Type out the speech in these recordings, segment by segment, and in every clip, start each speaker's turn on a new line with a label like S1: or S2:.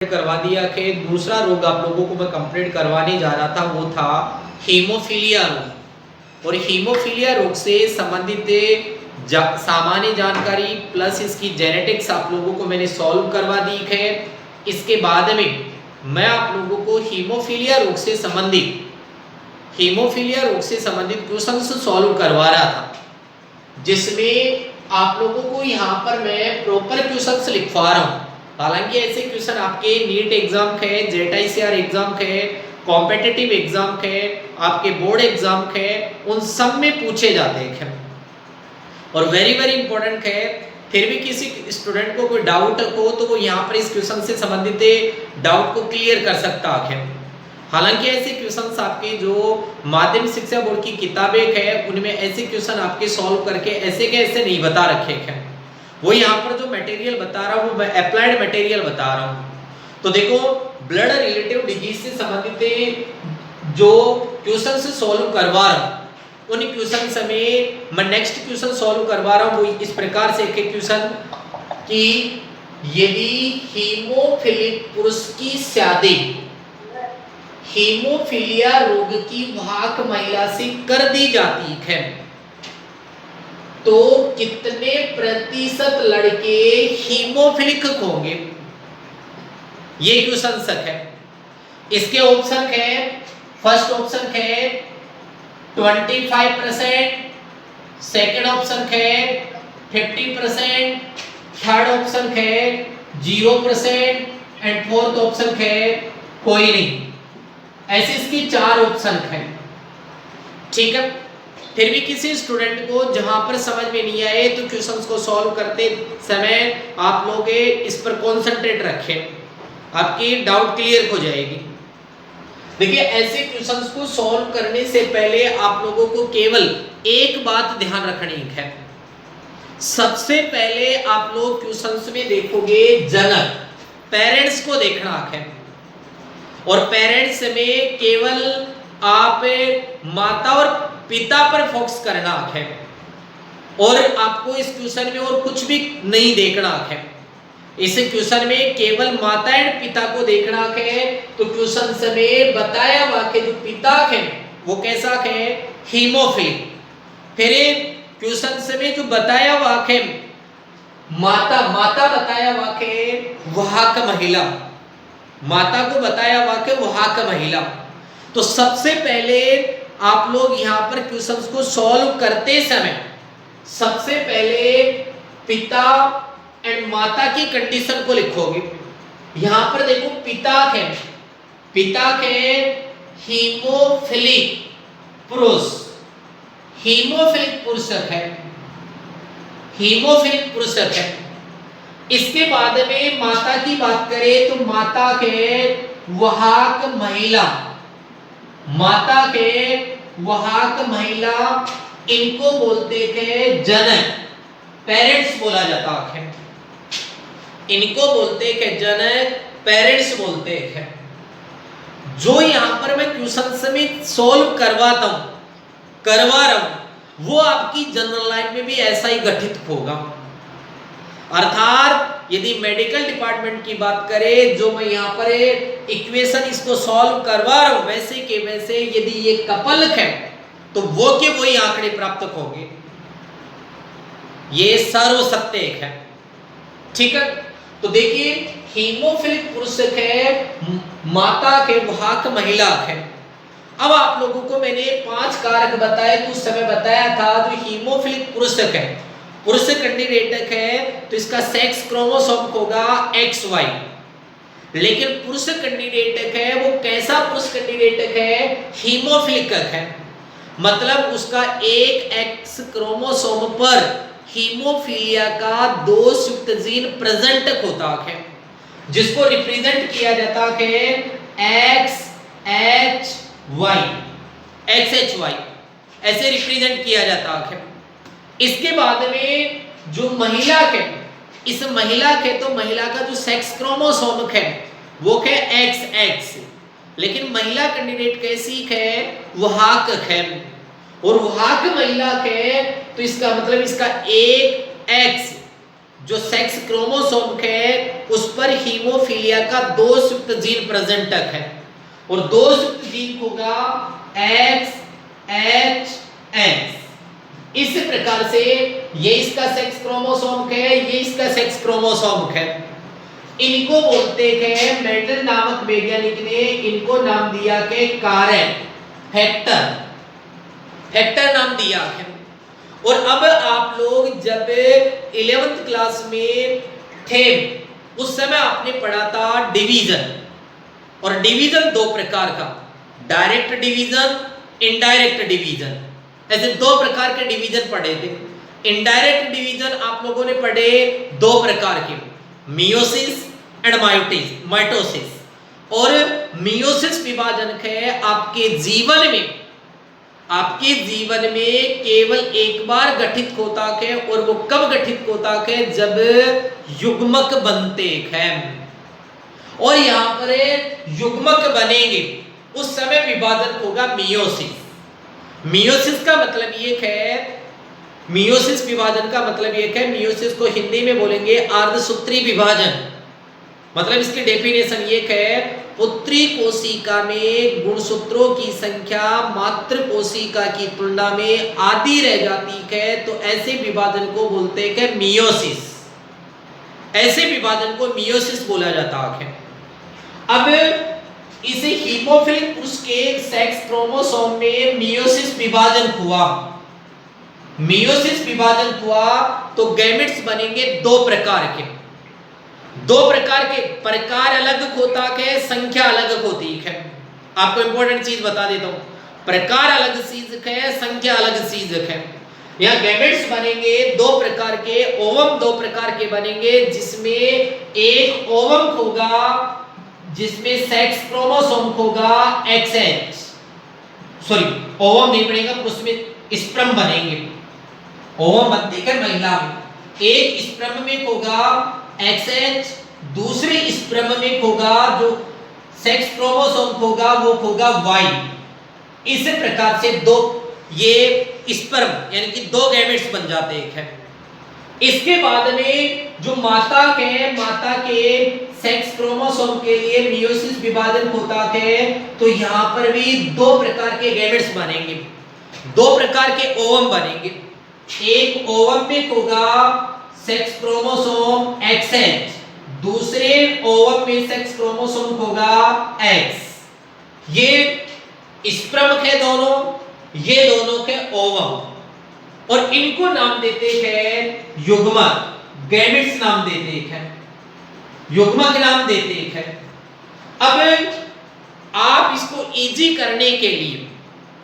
S1: करवा दिया कि दूसरा रोग आप लोगों को मैं कंप्लीट करवाने जा रहा था, वो था हीमोफीलिया रोग। और हीमोफीलिया रोग से संबंधित सामान्य जानकारी प्लस इसकी जेनेटिक्स आप लोगों को मैंने सॉल्व करवा दी है। इसके बाद में मैं आप लोगों को हीमोफीलिया रोग से संबंधित क्वेश्चंस सॉल्व करवा रहा था, जिसमें आप लोगों को यहाँ पर मैं प्रॉपर क्वेश्चंस लिखवा रहा हूँ। हालांकि ऐसे क्वेश्चन आपके नीट एग्जाम के, जेटीसीआर एग्जाम के, कॉम्पिटिटिव एग्जाम के, आपके बोर्ड एग्जाम के, उन सब में पूछे जाते हैं और वेरी वेरी इंपॉर्टेंट है। फिर भी किसी स्टूडेंट को कोई डाउट हो तो वो यहाँ पर इस क्वेश्चन से संबंधित डाउट को क्लियर कर सकता है। हालांकि ऐसे क्वेश्चंस आपके जो माध्यमिक शिक्षा बोर्ड की किताबें है उनमें ऐसे क्वेश्चन आपके सॉल्व करके ऐसे के ऐसे नहीं बता रखे हैं। वो यहाँ पर जो मटेरियल बता रहा हूँ मैं अप्लाइड मटेरियल बता रहा हूँ। तो देखो, ब्लड रिलेटिव डिजीज से संबंधित जो क्वेश्चन से सॉल्व करवा रहा हूँ उन क्वेश्चन में मैं नेक्स्ट क्वेश्चन सॉल्व करवा रहा हूँ। वो इस प्रकार से एक क्वेश्चन कि यदि हीमोफिलिक पुरुष की शादी हीमोफीलिया रोग की वाहक महिला से कर दी जाती है तो कितने प्रतिशत लड़के हीमोफिलिक होंगे? ये क्वेश्चन है। इसके ऑप्शन है, फर्स्ट ऑप्शन है 25%, सेकंड ऑप्शन है 50%, थर्ड ऑप्शन है 0% एंड फोर्थ ऑप्शन है कोई नहीं। ऐसे इसकी चार ऑप्शन है, ठीक है। फिर भी किसी स्टूडेंट को जहां पर समझ में नहीं आए तो क्वेश्चंस को सॉल्व करते समय आप लोग इस पर कॉन्सेंट्रेट रखें, आपकी डाउट क्लियर हो जाएगी। देखिए, ऐसे क्वेश्चंस को सॉल्व करने से पहले आप लोगों को केवल एक बात ध्यान रखनी है। सबसे पहले आप लोग क्वेश्चंस में देखोगे जनक, पेरेंट्स को देखना है और पेरेंट्स में केवल आप माता और पिता पर फोकस करना है और आपको इस क्वेश्चन में और कुछ भी नहीं देखना है। इस क्वेश्चन में केवल माता एंड पिता को देखना है। तो क्वेश्चन में बताया वाक्य जो पिता है वो कैसा है? हीमोफिलिक। फिर क्वेश्चन में जो बताया वाक्य माता बताया वाक्य वाहक महिला, माता को बताया वाक्य वाहक महिला। तो सबसे पहले आप लोग यहाँ पर क्वेश्चंस को सॉल्व करते समय सबसे पहले पिता एंड माता की कंडीशन को लिखोगे। यहाँ पर देखो, पिता के हीमोफिलिक पुरुष, हीमोफिलिक पुरुष है। इसके बाद में माता की बात करें तो माता के वाहक महिला, इनको बोलते हैं जनक, पेरेंट्स बोला जाता है। इनको बोलते हैं जनक, पेरेंट्स बोलते हैं। जो यहां पर मैं क्वेश्चन में सॉल्व करवा रहा हूं वो आपकी जनरल लाइफ में भी ऐसा ही घटित होगा। अर्थात यदि मेडिकल डिपार्टमेंट की बात करें, जो मैं यहाँ पर इक्वेशन इसको सॉल्व करवा रहा हूं वैसे के वैसे यदि ये कपल है तो वो के वही आंकड़े प्राप्त होंगे। ये सर्वसत्य है, ठीक है। तो देखिए, हीमोफिलिक पुरुष है, माता के वाहक महिला है। अब आप लोगों को मैंने 5 कारक बताए तो उस समय बताया था जो हीमोफिलिक पुरुष है, पुरुष कैंडिडेट है तो इसका सेक्स क्रोमोसोम होगा XY। लेकिन पुरुष कैंडिडेट है वो कैसा पुरुष कैंडिडेट है? हीमोफिलिक है, मतलब उसका एक X क्रोमोसोम पर हीमोफीलिया का दोषयुक्त जीन प्रेजेंट होता है, जिसको रिप्रेजेंट किया जाता है XHY, ऐसे रिप्रेजेंट किया जाता है। इसके बाद में जो महिला है, इस महिला के तो महिला का जो सेक्स क्रोमोसोम है वो है XX, लेकिन महिला कैंडिडेट कैसी है? वाहक है। और वाहक महिला है तो इसका मतलब इसका एक X जो सेक्स क्रोमोसोम है उस पर हीमोफीलिया का दोषयुक्त जीन प्रेजेंटक है और दोषयुक्त जीन होगा XHX। इस प्रकार से ये इसका सेक्स क्रोमोसोम है, ये इसका सेक्स क्रोमोसोम है। इनको बोलते हैं, मेंडल नामक वैज्ञानिक ने इनको नाम दिया के कारण हेक्टर, हेक्टर नाम दिया है। और अब आप लोग जब 11th क्लास में थे उस समय आपने पढ़ा था डिवीजन, और डिवीजन दो प्रकार का, डायरेक्ट डिवीजन, इनडायरेक्ट डिवीजन, ऐसे दो प्रकार के डिवीजन पढ़े थे। इनडायरेक्ट डिवीजन आप लोगों ने पढ़े दो प्रकार के, मियोसिस एंड माइटोसिस। और मियोसिस विभाजन है आपके जीवन में केवल एक बार घटित होता है, और वो कब घटित होता है, जब युग्मक बनते हैं। और यहाँ पर युग्मक बनेंगे उस समय विभाजन होगा मियोसिस। मियोसिस का मतलब ये है, मियोसिस विभाजन का मतलब ये है, मियोसिस को हिंदी में बोलेंगे अर्धसूत्री विभाजन। मतलब इसकी डेफिनेशन ये है, पुत्री कोशिका में गुणसूत्रों की संख्या मातृ कोशिका की तुलना में आधी रह जाती है, तो ऐसे विभाजन को बोलते हैं मियोसिस। ऐसे विभाजन को मियोसिस बोला जाता है। अब इस हीमोफिलिक पुरुष के सेक्स क्रोमोसोम में मियोसिस विभाजन हुआ, मियोसिस विभाजन हुआ तो गैमेट्स बनेंगे दो प्रकार के, दो प्रकार के। प्रकार अलग होता है, संख्या अलग होती है। आपको इंपॉर्टेंट चीज बता देता हूं, प्रकार अलग चीज है, संख्या अलग चीज है। यहां गैमेट्स बनेंगे दो प्रकार के, ओवम दो प्रकार के बनेंगे, जिसमें एक ओवम होगा जिसमें सेक्स क्रोमोसोम होगा XX, सॉरी ओवम नहीं बनेगा, उसमें स्पर्म बनेंगे। ओवम बनते हैं महिला में, एक स्पर्म में होगा XX, दूसरे स्पर्म में होगा जो सेक्स क्रोमोसोम होगा वो होगा Y। इस प्रकार से दो ये स्पर्म यानी कि दो गैमेट्स बन जाते हैं। इसके बाद में जो माता के सेक्स क्रोमोसोम के लिए मियोसिस विभाजन होता है, तो यहाँ पर भी दो प्रकार के गैमेट्स बनेंगे, दो प्रकार के ओवम बनेंगे। एक ओवम में होगा सेक्स क्रोमोसोम XX, दूसरे ओवम में सेक्स क्रोमोसोम होगा X। ये स्पर्म है दोनों, ये दोनों के ओवम, और इनको नाम देते हैं युग्मक, गैमेट्स नाम देते हैं, युग्मक नाम देते हैं। अब आप इसको इजी करने के लिए,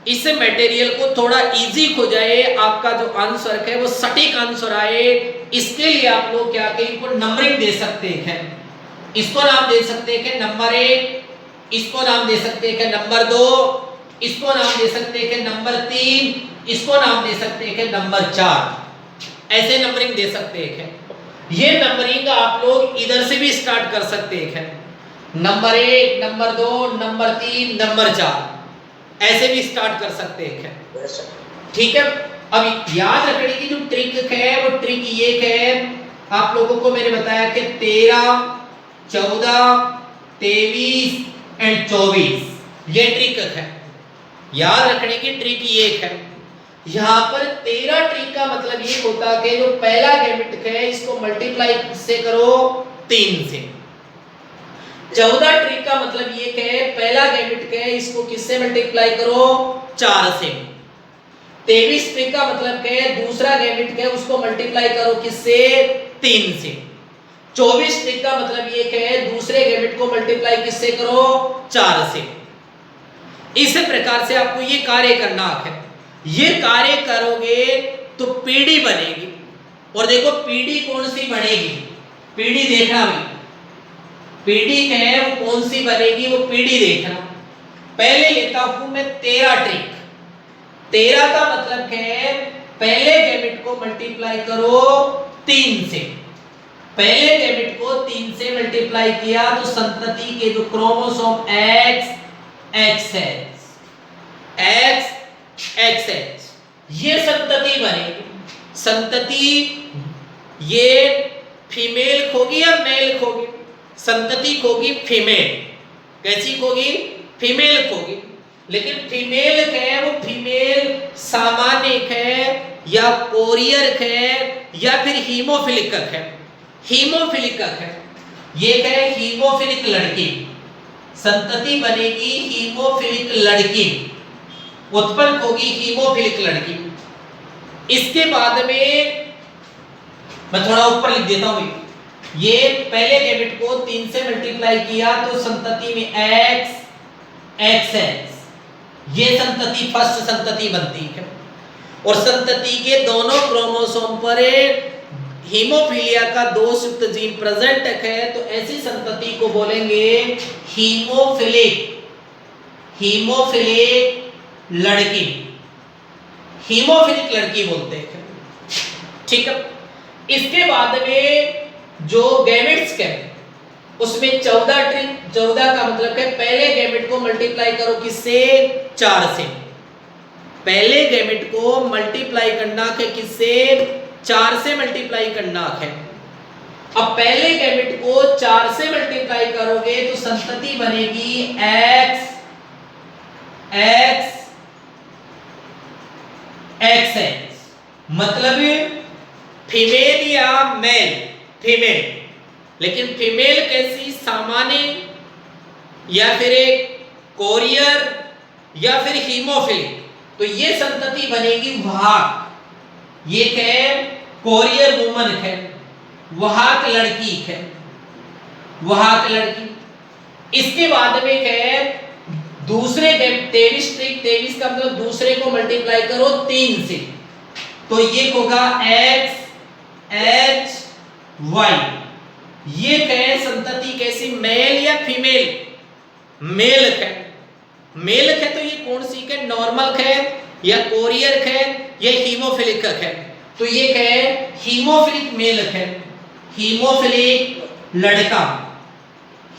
S1: इस मटेरियल को थोड़ा इजी हो जाए, आपका जो आंसर है वो सटीक आंसर आए, इसके लिए आप लोग क्या करें, इनको नंबरिंग दे सकते हैं। इसको नाम दे सकते हैं नंबर 1, इसको नाम दे सकते हैं नंबर 2, इसको नाम दे सकते हैं नंबर 3, इसको नाम दे सकते हैं नंबर 4। ऐसे नंबरिंग दे सकते हैं। ये नंबरिंग आप लोग इधर से भी स्टार्ट कर सकते हैं, नंबर 1, नंबर 2, नंबर 3, नंबर 4, ऐसे भी स्टार्ट कर सकते हैं। ठीक है। अब याद रखने की जो ट्रिक है वो ट्रिक ये है, आप लोगों को मैंने बताया कि 13, 14, 23 एंड 24 ये ट्रिक है। याद रखने की ट्रिक ये है, यहाँ पर 13 ट्रिक का मतलब ये होता है कि जो पहला गैमेट है इसको मल्टीप्लाई से करो 3 से। 14 ट्रिक का मतलब ये है पहला गैमेट है इसको किससे मल्टीप्लाई करो 4 से। 23 ट्रिक का मतलब है दूसरा गैमेट है उसको मल्टीप्लाई करो किससे 3 से। 24 ट्रिक का मतलब ये है दूसरे गैमेट को मल्टीप्लाई किससे करो 4 से। इस प्रकार से आपको ये कार्य करना है। ये कार्य करोगे तो पीढ़ी बनेगी, और देखो पीढ़ी कौन सी बनेगी, पीढ़ी देखना भाई, पीढ़ी है वो कौन सी बनेगी वो पीढ़ी देखना। पहले लेता हूं मैं 13 ट्रिक। 13 का मतलब है पहले गैमेट को मल्टीप्लाई करो 3 से। पहले गैमेट को 3 से मल्टीप्लाई किया तो संतति के जो क्रोमोसोम XX ये संतति बनेगी। संतति ये फीमेल खोगी या मेल खोगी? संतति खोगी फीमेल। कैसी खोगी? फीमेल खोगी। लेकिन फीमेल है वो फीमेल सामान्य है या कोरियर है या फिर हीमोफिलिक है? हीमोफिलिक है। ये है हीमोफिलिक लड़की, संतति बनेगी हीमोफिलिक लड़की, उत्पन्न होगी हीमोफिलिक लड़की। इसके बाद में मैं थोड़ा ऊपर लिख देता हूं, ये पहले गैमेट को 3 से मल्टीप्लाई किया तो संतति में x XX, ये संतति फर्स्ट संतति बनती है। और संतति के दोनों क्रोमोसोम पर हीमोफीलिया का दोषयुक्त जीन प्रेजेंट है तो ऐसी संतति को बोलेंगे हीमोफिलिक, हीमोफिलिक लड़की, हीमोफिलिक लड़की बोलते हैं। ठीक है। इसके बाद में जो गैमेट्स के उसमें 14 ट्रिक, 14 का मतलब है पहले गैमेट को मल्टीप्लाई करो किससे? 4 से। पहले गैमेट को मल्टीप्लाई करना है किससे? 4 से मल्टीप्लाई करना है। अब पहले गैमेट को 4 से मल्टीप्लाई करोगे तो संतति बनेगी x x XX, मतलब फीमेल या मेल? फीमेल। लेकिन फीमेल कैसी? सामान्य या फिर एक कोरियर या फिर हीमोफिलिक। तो ये संतति बनेगी वाहक। ये है कोरियर वुमन है, वाहक लड़की है, वाहक लड़की। इसके बाद में है दूसरे 23 ट्रिक, 23 का मतलब दूसरे को मल्टीप्लाई करो 3 से तो ये होगा x H Y। ये है संतति कैसी? मेल या फीमेल? मेल है। मेल है तो ये कौन सी है? नॉर्मल है या कोरियर है या हीमोफिलिक है? तो ये है हीमोफिलिक मेल है, हीमोफिलिक लड़का,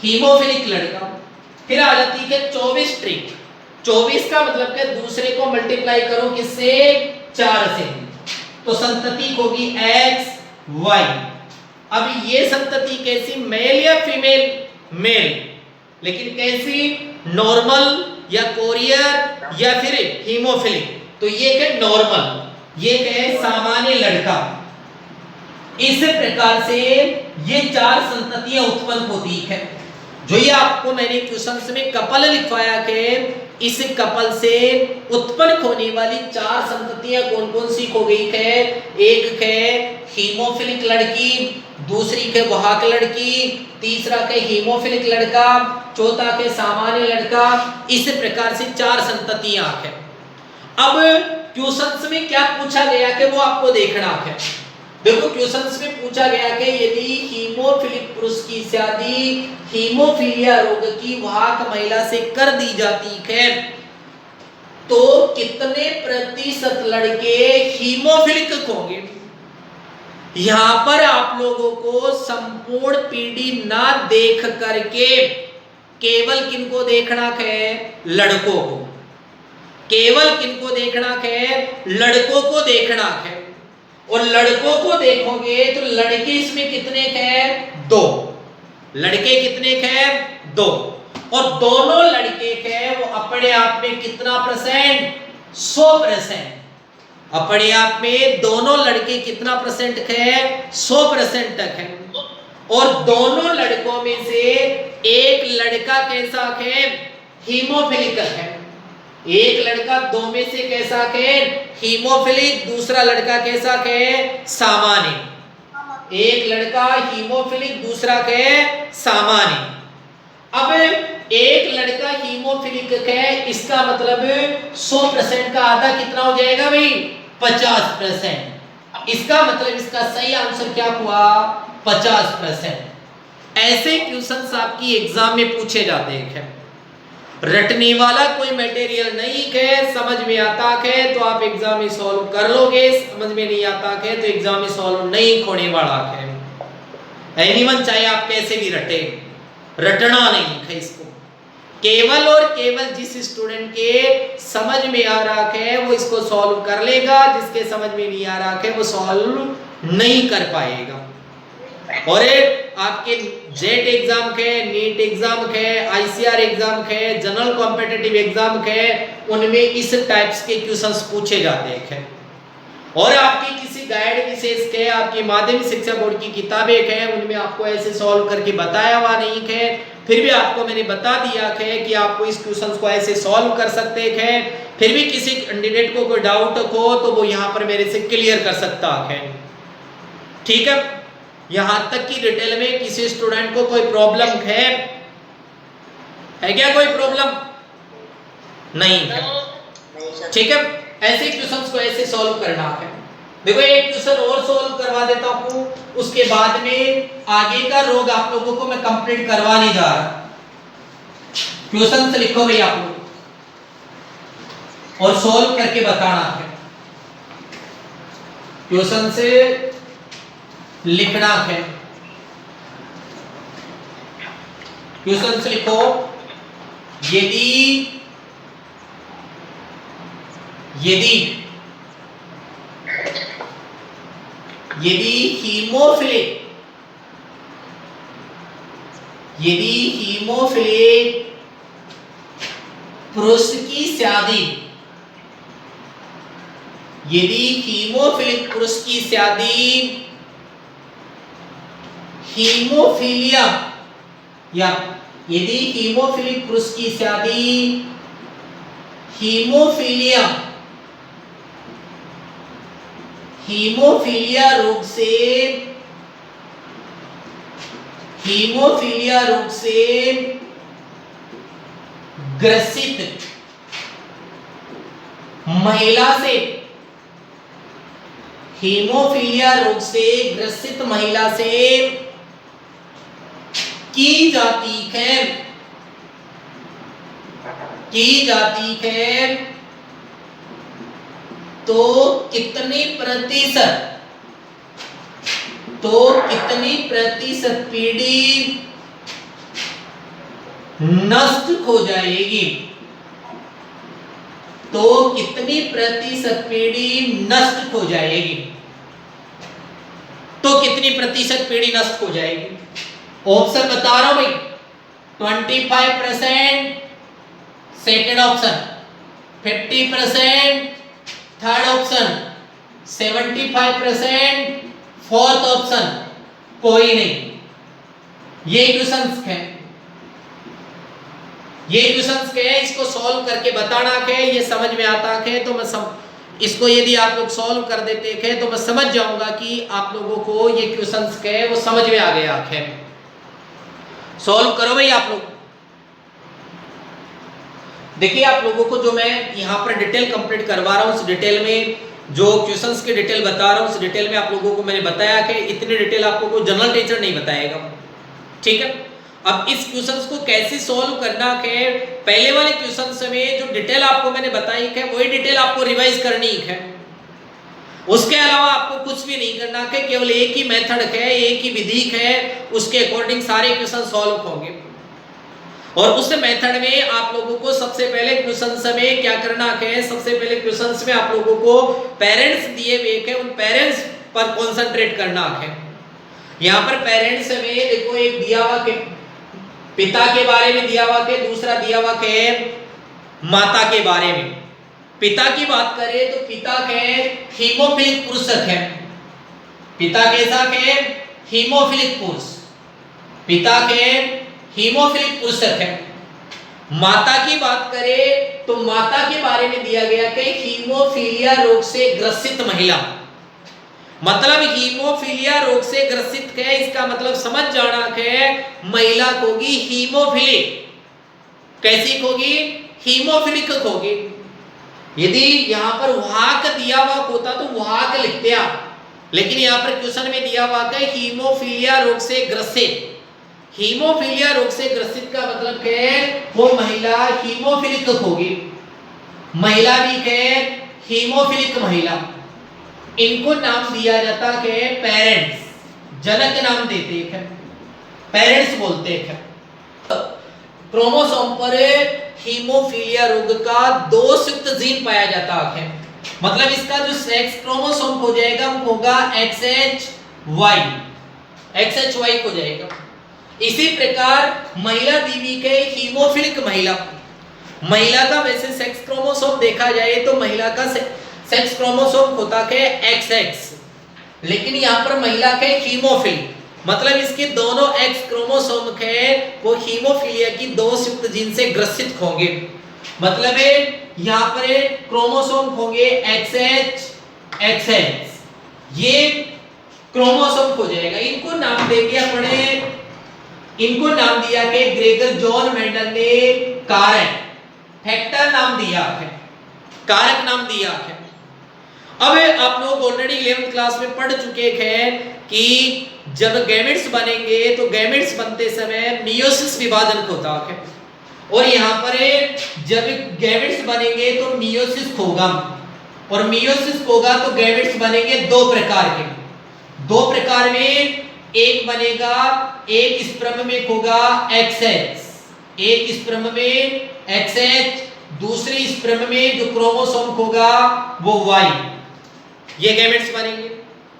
S1: हीमोफिलिक लड़का। फिर आ जाती है 24 ट्रिक। 24 का मतलब है दूसरे को मल्टीप्लाई करो किससे? 4 से तो संतति होगी x Y। अब ये संतति कैसी? मेल या फीमेल? मेल। लेकिन कैसी? नॉर्मल या कोरियर या फिर हीमोफिलिक? तो ये है नॉर्मल, ये है सामान्य लड़का। इस प्रकार से ये 4 संततियां उत्पन्न होती है। जो ये आपको मैंने क्वेश्चंस में कपल लिखवाया है, इस कपल से उत्पन्न होने वाली 4 संततियां कौन कौन सी हो गई है? एक है हीमोफिलिक लड़की, दूसरी है वाहक लड़की, तीसरा है हीमोफिलिक लड़का, चौथा है सामान्य लड़का। इस प्रकार से 4 संततियां हैं। अब क्वेश्चंस में क्या पूछा गया है वो आपको देखना है। देखो क्वेश्चंस में पूछा गया कि यदि हीमोफिलिक पुरुष की शादी हीमोफीलिया रोग की वाहक महिला से कर दी जाती है तो कितने प्रतिशत लड़के हीमोफिलिक होंगे? यहां पर आप लोगों को संपूर्ण पीढ़ी ना देख करके केवल किनको देखना है? लड़कों को। केवल किनको देखना है? लड़कों को देखना है। और लड़कों को देखोगे तो लड़के इसमें कितने हैं? 2। लड़के कितने हैं? 2। और दोनों लड़के हैं वो अपने आप में कितना परसेंट? 100%। अपने आप में दोनों लड़के कितना परसेंट है? 100% तक है। और दोनों लड़कों में से एक लड़का कैसा है? हीमोफिलिक है। एक लड़का 2 में से कैसा है? हीमोफिलिक। दूसरा लड़का कैसा है? सामान्य। एक लड़का हीमोफिलिक, दूसरा है सामान्य। अब एक लड़का हीमोफिलिक है, इसका मतलब 100% का आधा कितना हो जाएगा भाई? 50%। इसका मतलब इसका सही आंसर क्या हुआ? 50%। ऐसे क्वेश्चंस आपकी एग्जाम में पूछे जाते हैं। रटने वाला कोई मटेरियल नहीं है, समझ में आता है तो आप एग्जाम में सॉल्व कर लोगे, समझ में नहीं आता है तो एग्जाम में सॉल्व नहीं होने वाला है। एनीवन चाहे आप कैसे भी रटे, रटना नहीं है इसको। केवल और केवल जिस स्टूडेंट के समझ में आ रहा है वो इसको सॉल्व कर लेगा, जिसके समझ में नहीं आ रहा है वो सॉल्व नहीं कर पाएगा। और आपके जेट एग्जाम के, नीट एग्जाम के, आईसीआर एग्जाम के, जनरल कॉम्पिटिटिव एग्जाम के, उनमें इस टाइप्स के क्वेश्चंस पूछे जाते हैं। और आपकी किसी गाइड विशेष के, आपकी माध्यमिक शिक्षा बोर्ड की किताबें हैं, उनमें आपको ऐसे सॉल्व करके बताया हुआ नहीं है, फिर भी आपको मैंने बता दिया है कि आपको इस क्वेश्चंस को ऐसे सॉल्व कर सकते हैं। फिर भी किसी कैंडिडेट को कोई डाउट हो तो वो यहाँ पर मेरे से क्लियर कर सकता है। ठीक है, यहां तक कि डिटेल में किसी स्टूडेंट को कोई प्रॉब्लम है क्या? कोई प्रॉब्लम नहीं है। ठीक है, ऐसे क्वेश्चंस को ऐसे सॉल्व करना है। देखो एक क्वेश्चन और सॉल्व करवा देता हूं, उसके बाद में आगे का रोग आप लोगों को मैं कंप्लीट करवाने जा रहा। क्वेश्चन से लिखो भाई आप लोग और सॉल्व करके बताना है। क्वेश्चन से लिखना है। क्वेश्चन से लिखो, यदि हीमोफिलिक पुरुष की शादी, यदि हीमोफिलिक पुरुष की शादी हीमोफीलिया, या यदि हीमोफिलिक पुरुष की शादी हीमोफीलिया रोग से ग्रसित महिला से, हीमोफीलिया रोग से ग्रसित महिला से की जाती है तो कितनी प्रतिशत पीढ़ी नष्ट हो जाएगी? तो कितनी प्रतिशत पीढ़ी नष्ट हो जाएगी? तो कितनी प्रतिशत पीढ़ी नष्ट हो जाएगी? ऑप्शन बता रहा हूं भाई, 25% second option, 50% third option, 75% fourth option, कोई नहीं। ये क्वेश्चंस है, इसको सॉल्व करके बताना है। ये समझ में आता है तो मैं इसको यदि आप लोग सॉल्व कर देते हैं तो मैं समझ जाऊंगा कि आप लोगों को ये क्वेश्चंस है वो समझ में आ गया है। सॉल्व करो भाई आप लोग। देखिए आप लोगों को जो मैं यहाँ पर डिटेल कंप्लीट करवा रहा हूँ, उस डिटेल में जो क्वेश्चंस के डिटेल बता रहा हूँ, उस डिटेल में आप लोगों को मैंने बताया कि इतनी डिटेल आपको कोई जनरल टीचर नहीं बताएगा। ठीक है, अब इस क्वेश्चंस को कैसे सॉल्व करना है, पहले वाले क्वेश्चंस में जो डिटेल आपको मैंने बताई है वही डिटेल आपको रिवाइज करनी है। उसके अलावा आपको कुछ भी नहीं करना है, केवल एक ही मेथड है, एक ही विधि है, उसके अकॉर्डिंग सारे क्वेश्चन सॉल्व होंगे। और उस मेथड में आप लोगों को सबसे पहले क्वेश्चंस में क्या करना है, सबसे पहले क्वेश्चंस में आप लोगों को पेरेंट्स दिए हुए हैं, उन पेरेंट्स पर कंसंट्रेट करना है। यहाँ पर पेरेंट्स में देखो एक दिया हुआ के पिता के बारे में दिया हुआ है, दूसरा दिया हुआ है माता के बारे में। पिता की बात करें तो पिता के हीमोफिलिक पुरुष है, पिता कैसा है? हीमोफिलिक पुरुष, पिता के हीमोफिलिक पुरुष है। माता की बात करें तो माता के बारे में दिया गया कि हीमोफीलिया रोग से ग्रसित महिला, मतलब हीमोफीलिया रोग से ग्रसित है, इसका मतलब समझ जाना है महिला होगी हीमोफिलिक। कैसी होगी? हीमोफिलिक होगी। यदि यहाँ पर वाहक दिया हुआ होता तो वाहक लिखते आप, लेकिन यहाँ पर क्वेश्चन में दिया हुआ है हीमोफीलिया रोग से ग्रसित। हीमोफीलिया रोग से ग्रसित का मतलब है वो महिला हीमोफिलिक होगी, महिला भी है हीमोफिलिक महिला। इनको नाम दिया जाता है पेरेंट्स, जनक नाम देते हैं, पेरेंट्स बोलते हैं। क्रोमोसोम पर हीमोफीलिया रोग का दोषयुक्त जीन पाया जाता है, मतलब इसका जो सेक्स क्रोमोसोम हो जाएगा वो होगा XHY, XHY हो जाएगा। इसी प्रकार महिला बीवी के हीमोफिलिक महिला का वैसे सेक्स क्रोमोसोम देखा जाए तो महिला का सेक्स क्रोमोसोम होता है XX, लेकिन यहाँ पर महिला के हीमोफिल मतलब इसके दोनों X क्रोमोसोम के वो हीमोफिलिया की दोष युक्त जीन से ग्रसित होंगे। मतलब है यहाँ पर क्रोमोसोम होंगे XX XX, ये क्रोमोसोम हो जाएगा। इनको नाम देंगे अपने, इनको नाम दिया कि ग्रेगर जॉन मेंडल ने कारक फैक्टर नाम दिया है, कारक नाम दिया है। अब आप लोग ऑलरेडी 11th क्लास में पढ़ चुके हैं कि जब गैमेट्स बनेंगे तो गैमेट्स बनते समय मियोसिस विभाजन होता है, और यहाँ पर जब गैमेट्स बनेंगे तो मियोसिस होगा, और मियोसिस होगा तो गैमेट्स बनेंगे दो प्रकार के। दो प्रकार में एक बनेगा, एक स्पर्म में होगा XX, एक स्पर्म में XX, दूसरी स्पर्म में जो क्रोमोसोम होगा वो Y। ये गैमेट्स बनेंगे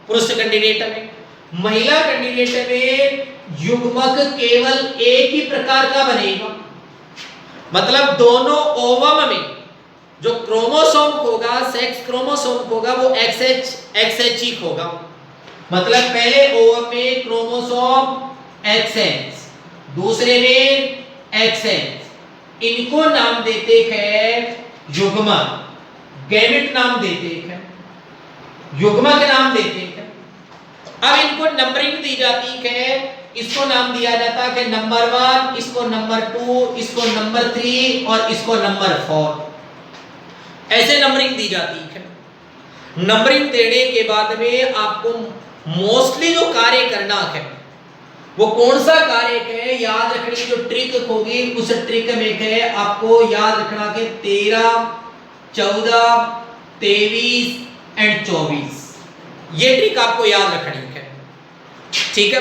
S1: पुरुष कैंडिडेट में। महिला कैंडिडेट में युग्मक केवल एक ही प्रकार का बनेगा, मतलब दोनों ओवम में जो क्रोमोसोम होगा, सेक्स क्रोमोसोम होगा, वो XX ही होगा। मतलब पहले ओवम में क्रोमोसोम XX, दूसरे में XX, इनको नाम देते हैं युग्मक, गैमेट नाम देते हैं, युग्मक नाम देते हैं। अब इनको नंबरिंग दी जाती है, इसको नाम दिया जाता है नंबर 1, इसको नंबर 2, इसको नंबर 3 और इसको नंबर 4, ऐसे नंबरिंग दी जाती है। नंबरिंग देने के बाद में आपको मोस्टली जो कार्य करना है वो कौन सा कार्य है याद रखने की जो ट्रिक होगी, उस ट्रिक में है आपको याद रखना के 13, 14, 23 एंड 24, ये ट्रिक आपको याद रखनी है। ठीक है,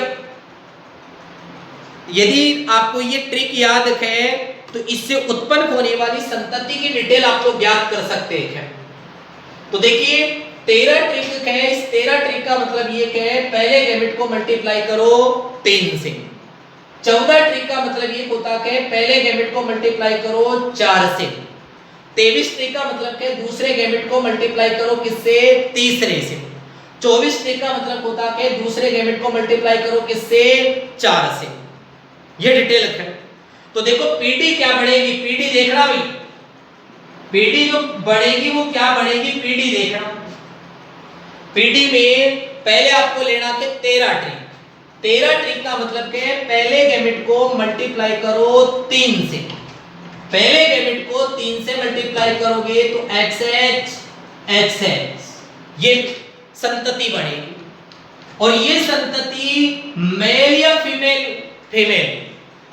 S1: यदि आपको ये ट्रिक याद है तो इससे उत्पन्न होने वाली संतति की डिटेल आप लोग ज्ञात कर सकते हैं। तो देखिए 13 ट्रिक है, इस 13 ट्रिक का मतलब ये है पहले गैमेट को मल्टीप्लाई करो 3 से। 14 ट्रिक का मतलब ये होता है पहले गैमेट को मल्टीप्लाई करो 4 से। 23 ट्रिक का मतलब है दूसरे गैमेट को मल्टीप्लाई करो किससे, तीसरे से। 24 ट्रिक का मतलब होता है दूसरे गैमेट को मल्टीप्लाई करो किससे, 4 से। ये डिटेल है। तो देखो पीडी क्या बढ़ेगी, पीडी देखना भाई, पीडी जो बढ़ेगी वो क्या बढ़ेगी, पीडी देखना। पीडी में पहले आपको लेना है 13 ट्रिक। 13 ट्रिक का मतलब है पहले गैमेट को मल्टीप्लाई करो 3 से। पहले गैमेट को 3 से मल्टीप्लाई करोगे तो XX XX, ये संतति बनेगी। और ये संतति मेल या फीमेल, फीमेल।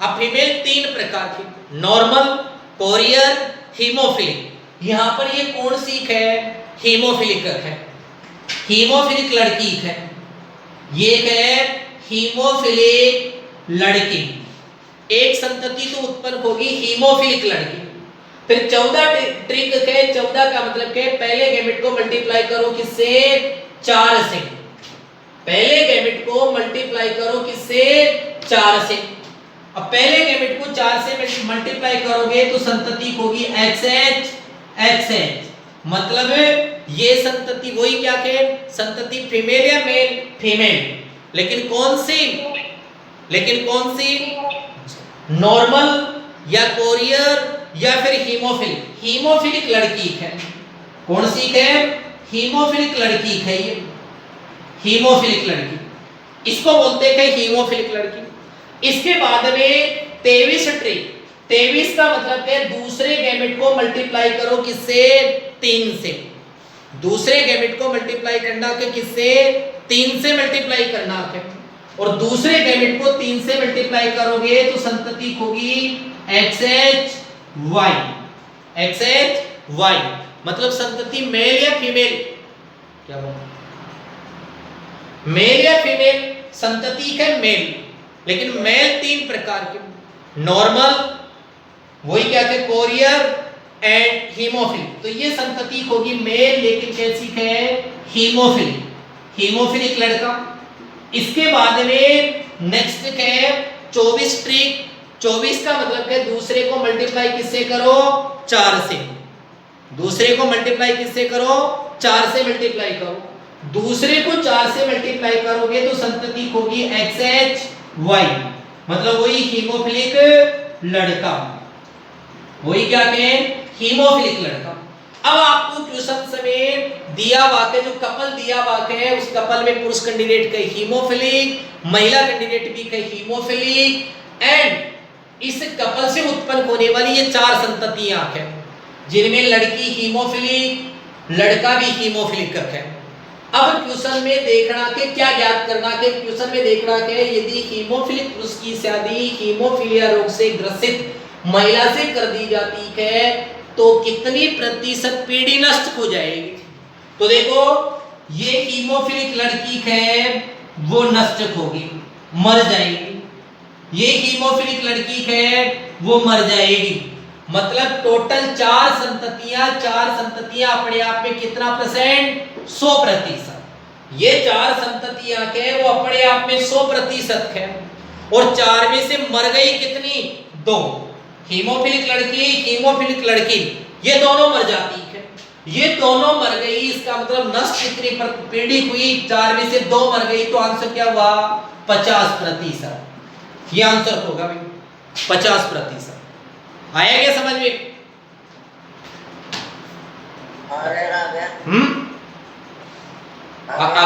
S1: अब फीमेल 3 प्रकार की, नॉर्मल, कोरियर, हीमोफिलिक। यहां पर ये कौन सी है, हीमोफिलिक है, हीमोफिलिक लड़की है, ये है हीमोफिलिक लड़की। एक संतति तो उत्पन्न होगी हीमोफिलिक लड़की। फिर 14 ट्रिक है, 14 का मतलब है पहले गैमेट को मल्टीप्लाई करो किससे, 4 से। पहले गैमेट को मल्टीप्लाई करो किससे, 4 से। अब पहले गैमेट को 4 से मल्टीप्लाई करोगे तो संतति होगी XX XX, मतलब ये संतति वही क्या है, संतति फीमेल या मेल, फीमेल। लेकिन कौन सी, लेकिन कौन सी, नॉर्मल या कोरियर या फिर हीमोफिलिक, हीमोफिलिक लड़की है। कौन सी है, हीमोफिलिक लड़की है, ये हीमोफिलिक लड़की, इसको बोलते हैं हीमोफिलिक लड़की। इसके बाद में 23 ट्रिक, 23 का मतलब है दूसरे गैमेट को मल्टीप्लाई करो किससे, 3 से। दूसरे गैमेट को मल्टीप्लाई करना है किससे, 3 से मल्टीप्लाई करना है। और दूसरे गैमेट को 3 से मल्टीप्लाई करोगे तो संतति होगी XHY XHY, मतलब संतति मेल या फीमेल, क्या बोला, मेल या फीमेल संतति है मेल। लेकिन मेल 3 प्रकार के, नॉर्मल, वही क्या थे, कोरियर एंड हीमोफिलिक। तो ये संतति होगी मेल, लेकिन कैसी है, हीमोफिलिक, हीमोफिलिक लड़का। इसके बाद में नेक्स्ट है 24 ट्रिक। 24 का मतलब है दूसरे को मल्टीप्लाई किससे करो, 4 से। दूसरे को मल्टीप्लाई किससे करो, 4 से मल्टीप्लाई करो। दूसरे को 4 से मल्टीप्लाई करोगे तो संतति होगी XHY, मतलब वही हीमोफिलिक लड़का, वही क्या कहें, हीमोफिलिक लड़का। अब आपको क्वेश्चन में दिया वाक्य, जो कपल दिया वाक्य है, उस कपल में पुरुष कैंडिडेट कहे हीमोफिलिक, महिला कैंडिडेट भी कहे हीमोफिलिक, एंड इस कपल से उत्पन्न होने वाली ये 4 संततियां हैं, जिनमें लड़की हीमोफिलिक, लड़का भी हीमोफिलिक है। अब क्वेश्चन में देखना के क्या ज्ञात करना के, क्वेश्चन में देखना के यदि हीमोफिलिक पुरुष की शादी हीमोफीलिया रोग से ग्रसित महिला से कर दी जाती है तो कितनी प्रतिशत पीढ़ी नष्ट हो जाएगी। तो देखो ये हीमोफिलिक लड़की है वो नष्ट होगी, मर जाएगी। ये हीमोफिलिक लड़की है वो मर जाएगी। मतलब टोटल 4 संततियां अपने आप में कितना परसेंट, 100%। ये 4 संततियां के वो अपने आप में 100% है। और 4 में से मर गई कितनी, 2। हीमोफिलिक लड़की, हीमोफिलिक लड़की, ये दोनों मर जाती है। ये दोनों मर गई, इसका मतलब नष्ट कितनी पीढ़ी हुई, 4 में से 2 मर गई, तो आंसर क्या हुआ, 50%। ये आंसर होगा भाई 50%। आया क्या समझ में? आ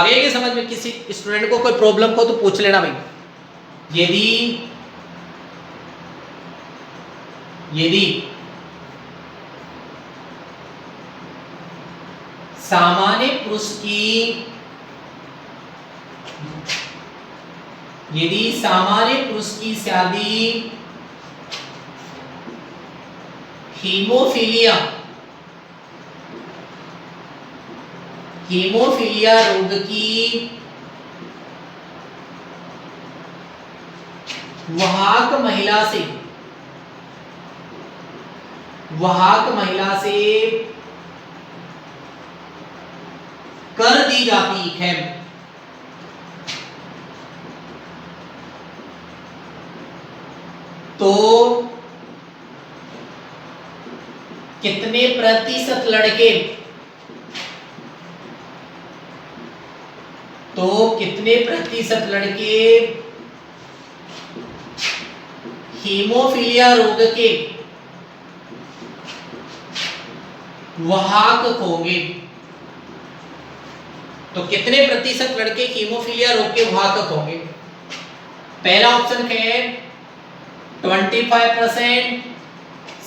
S1: गया क्या समझ में? किसी स्टूडेंट को कोई प्रॉब्लम हो तो पूछ लेना भाई। यदि सामान्य पुरुष की शादी हीमोफीलिया रोग की वाहक महिला से कर दी जाती है तो कितने प्रतिशत लड़के हीमोफीलिया रोग के वाहक होंगे। तो कितने प्रतिशत लड़के हीमोफीलिया रोग के वाहक होंगे? पहला ऑप्शन है 25%,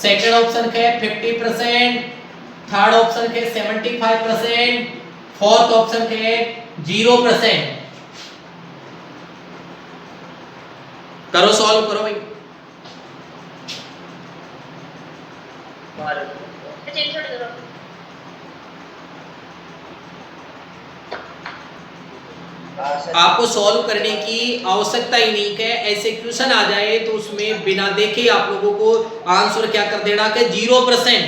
S1: सेकंड ऑप्शन है 50%, थर्ड ऑप्शन है 75%, फोर्थ ऑप्शन है 0%। करो, सॉल्व करो भाई। आपको सॉल्व करने की आवश्यकता ही नहीं है। ऐसे क्वेश्चन आ जाए तो उसमें बिना देखे आप लोगों को आंसर क्या कर देना है, 0%।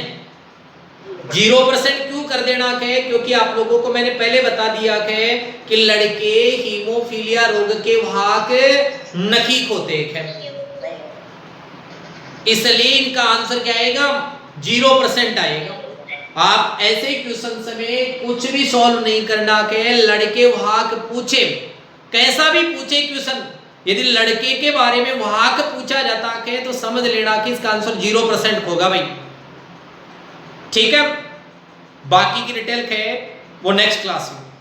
S1: 0% क्यों कर देना है? क्योंकि आप लोगों को मैंने पहले बता दिया है कि लड़के हीमोफीलिया रोग के वाहक नहीं होते हैं, इसलिए इनका आंसर क्या आएगा, 0% आएगा। आप ऐसे क्वेश्चन में कुछ भी सॉल्व नहीं करना है। लड़के वाहक पूछे, कैसा भी पूछे क्वेश्चन, यदि लड़के के बारे में वाहक पूछा जाता है तो समझ लेना कि इसका आंसर 0% होगा भाई। ठीक है, बाकी की डिटेल है वो नेक्स्ट क्लास में।